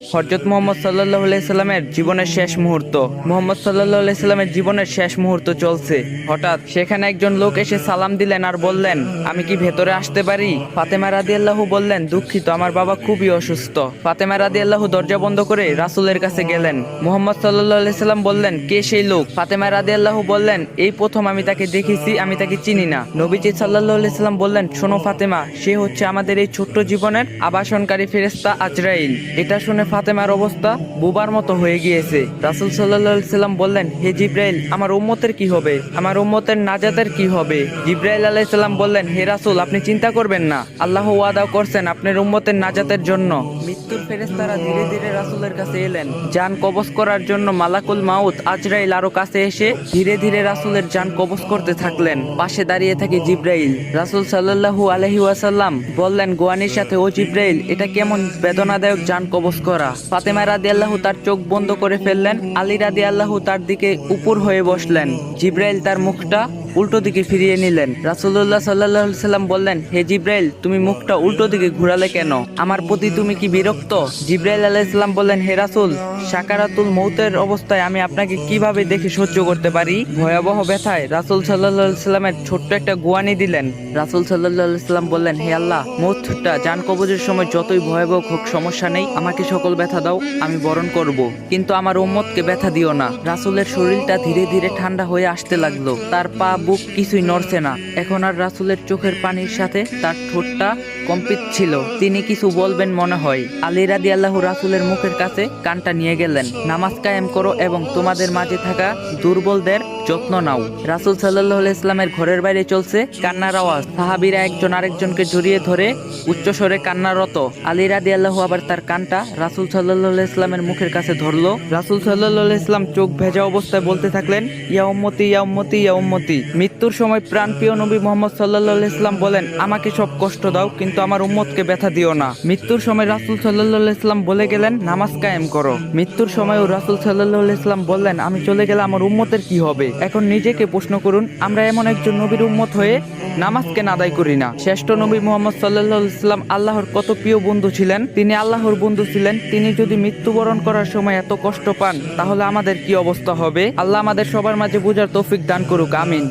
হযরত মুহাম্মদ সাল্লাল্লাহু আলাইহি সাল্লামের জীবনের শেষ মুহূর্ত। মুহাম্মদ সাল্লাল্লাহু আলাইহি সাল্লামের জীবনের শেষ মুহূর্ত চলছে। হঠাৎ সেখানে একজন লোক এসে সালাম দিলেন আর বললেন, আমি কি ভেতরে আসতে পারি? ফাতেমা রাদিয়াল্লাহু বললেন, দুঃখিত, আমার বাবা খুবই অসুস্থ। ফাতেমা রাদিয়াল্লাহু দরজা বন্ধ করে রাসূলের কাছে গেলেন। মুহাম্মদ সাল্লাল্লাহু আলাইহি সাল্লাম বললেন, কে সেই লোক? ফাতেমা রাদিয়াল্লাহু বললেন, এই প্রথম আমি তাকে দেখেছি, আমি তাকে চিনি না। নবীজি সাল্লাল্লাহু আলাইহি সাল্লাম বললেন, শোনো ফাতেমা, সে হচ্ছে আমাদের এই ছোট্ট জীবনের আবাসনকারী ফেরেশতা আজরাইল। এটা শুনে ফাতেমার অবস্থা বুবার মতো হয়ে গিয়েছে। রাসূল সাল্লাল্লাহু আলাইহি সাল্লাম বললেন, হে জিবরাইল, আমার উম্মতের কি হবে? আমার উম্মতের নাজাতের কি হবে? জিবরাইল আলাইহিস সালাম বললেন, হে রাসূল, আপনি চিন্তা করবেন না, আল্লাহ ওয়াদা করছেন আপনার উম্মতের নাজাতের জন্য। মৃত্যুর ফেরেশতারা ধীরে ধীরে রাসূলের কাছে এলেন। জান কবজ করার জন্য মালাকুল মাউত আজরাইল আরো কাছে এসে ধীরে ধীরে রাসূলের জান কবজ করতে থাকলেন। পাশে দাঁড়িয়ে থাকে জিবরাইল। রাসূল সাল্লাল্লাহু আলাইহি ওয়াসাল্লাম বললেন গোয়ানির সাথে, ও জিবরাইল, এটা কেমন বেদনাদায়ক জান কবজ করা। ফাতেমা রাদিয়াল্লাহু তার চোখ বন্ধ করে ফেললেন। আলী রাদিয়াল্লাহু তার দিকে উপর হয়ে বসলেন। জিবরাইল তার মুখটা উল্টো দিকে ফিরিয়ে নিলেন। রাসূলুল্লাহ সাল্লাল্লাহু আলাইহি সাল্লাম বললেন, হে জিবরাইল, তুমি মুখটা উল্টো দিকে ঘুরালে কেন? আমার প্রতি তুমি কি বিরক্ত? জিবরাইল আলাইহিস সালাম বললেন, হে রাসূল, সাকারাতুল মউতের অবস্থায় আমি আপনাকে কিভাবে দেখে সহ্য করতে পারি? ভয়াবহ ব্যথায় রাসূল সাল্লাল্লাহু আলাইহি সাল্লামের ছোট্ট একটা গোয়ানি দিলেন। রাসূল সাল্লাল্লাহু আলাইহি সাল্লাম বললেন, হে আল্লাহ, মউতটা জান কবজের সময় যতই ভয়াবহ হোক সমস্যা নেই, আমাকে সকল ব্যথা দাও, আমি বরণ করব, কিন্তু আমার উম্মতকে ব্যথা দিও না। রাসূলের শরীরটা ধীরে ধীরে ঠান্ডা হয়ে আসতে লাগলো। তার পা বুক কিছুই নড়ছে না। এখন আর রাসূলের চোখের পানির সাথে তার ঠোঁটটা কম্পিত ছিল। তিনি কিছু বলবেন মনে হয়। আলী রাদিয়াল্লাহু রাসূলের মুখের কাছে কানটা নিয়ে গেলেন। নামাজ কায়েম করো এবং তোমাদের মাঝে থাকা দুর্বলদের যত্ন নাও। রাসূল সাল্লাল্লাহু আলাইহি সাল্লামের ঘরের বাইরে চলছে কান্নার আওয়াজ। সাহাবীরা একজন আরেকজনকে জড়িয়ে ধরে উচ্চস্বরে কান্নারত। আলী রাদিয়াল্লাহু আবার তার কানটা রাসূল সাল্লাল্লাহু আলাইহি সাল্লামের মুখের কাছে ধরলো। রাসূল সাল্লাল্লাহু আলাইহি সাল্লাম চোখ ভেজা অবস্থায় বলতে থাকলেন, ইয়া উম্মতি, ইয়া উম্মতি, ইয়া উম্মতি। মৃত্যুর সময় প্রাণপ্রিয় নবী মুহাম্মদ সাল্লাল্লাহু আলাইহি সাল্লাম বলেন, আমাকে সব কষ্ট দাও, কিন্তু আমার উম্মতকে ব্যথা দিও না। মৃত্যুর সময় রাসূল সাল্লাল্লাহু আলাইহি সাল্লাম বলে গেলেন, নামাজ কায়েম করো। মৃত্যুর সময়ও রাসূল সাল্লাল্লাহু আলাইহি সাল্লাম বললেন, আমি চলে গেলে আমার উম্মতের কি হবে? এখন নিজেকে প্রশ্ন করুন, আমরা এমন একজন নবীর উম্মত হয়ে নামাজ কেন আদায় করি না? শ্রেষ্ঠ নবী মুহাম্মদ সাল্লাল্লাহু আলাইহি সাল্লাম আল্লাহর কত প্রিয় বন্ধু ছিলেন। তিনি আল্লাহর বন্ধু ছিলেন। তিনি যদি মৃত্যুবরণ করার সময় এত কষ্ট পান, তাহলে আমাদের কি অবস্থা হবে? আল্লাহ আমাদের সবার মাঝে বুঝার তৌফিক দান করুক, আমিন।